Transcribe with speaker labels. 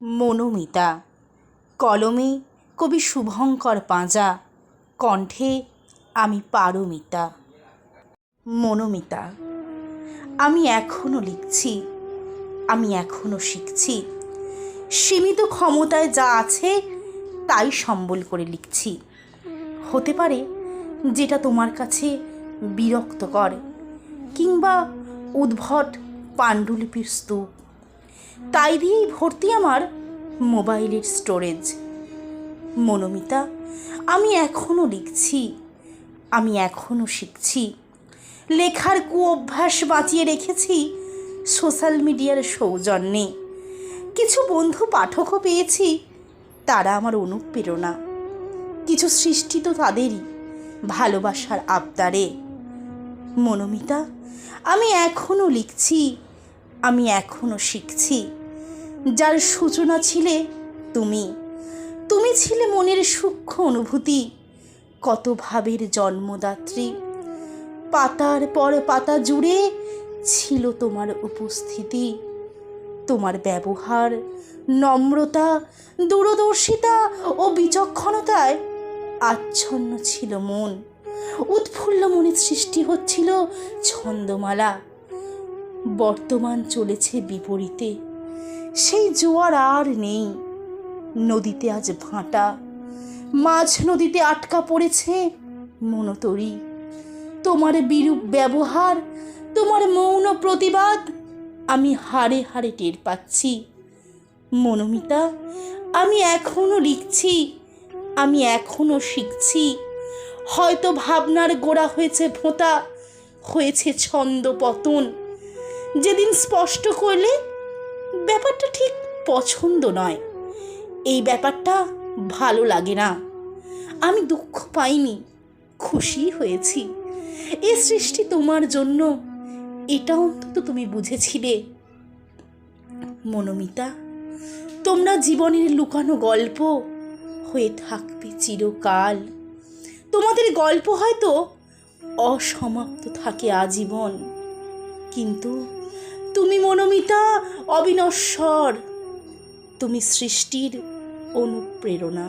Speaker 1: মনোমিতা। কলমে কবি শুভঙ্কর পাঁজা, কণ্ঠে আমি পারমিতা। মনোমিতা। আমি এখনো লিখছি, আমি এখনো শিখছি। সীমিত ক্ষমতায় যা আছে তাই সম্বল করে লিখছি। হতে পারে যেটা তোমার কাছে বিরক্তকর, কিংবা উদ্ভট পাণ্ডুলিপির স্তূপ। তাই দিয়েই ভর্তি আমার মোবাইলের স্টোরেজ। মনোমিতা, আমি এখনো লিখছি, আমি এখনো শিখছি। লেখার কুঅভ্যাস বাঁচিয়ে রেখেছি সোশ্যাল মিডিয়ার সৌজন্যে। কিছু বন্ধু পাঠকও পেয়েছি, তারা আমার অনুপ্রেরণা। কিছু সৃষ্টি তো তাদেরই ভালোবাসার আবদারে। মনোমিতা, আমি এখনো লিখছি, আমি এখনো শিখছি। যার সূচনা ছিলে তুমি, তুমি ছিলে মনের সূক্ষ্ম অনুভূতি, কত ভাবের জন্মদাত্রী। পাতার পর পাতা জুড়ে ছিল তোমার উপস্থিতি। তোমার ব্যবহার, নম্রতা, দূরদর্শিতা ও বিচক্ষণতায় আচ্ছন্ন ছিল মন। উৎফুল্ল মনে সৃষ্টি হচ্ছিল ছন্দমালা। বর্তমান চলেছে বিপরীতে, সেই জোয়ার আর নেই। নদীতে আজ ভাঁটা, মাঝ নদীতে আটকা পড়েছে মনোতরী। তোমার বিরূপ ব্যবহার, তোমার মৌন প্রতিবাদ আমি হাড়ে হাড়ে টের পাচ্ছি। মনোমিতা, আমি এখনো লিখছি, আমি এখনো শিখছি। হয়তো ভাবনার গোড়া হয়েছে ভোঁতা, হয়েছে ছন্দ পতন। যেদিন স্পষ্ট করলে ব্যাপারটা ঠিক পছন্দ নয়, এই ব্যাপারটা ভালো লাগে না, আমি দুঃখ পাইনি, খুশি হয়েছি। এ সৃষ্টি তোমার জন্য, এটা অন্তত তুমি বুঝেছিলে। মনোমিতা, তোমরা জীবনের লুকানো গল্প হয়ে থাকবে চিরকাল। তোমাদের গল্প হয়তো অসমাপ্ত থাকে আজীবন, কিন্তু তুমি মনোমিতা অবিনশ্বর, তুমি সৃষ্টির অনুপ্রেরণা।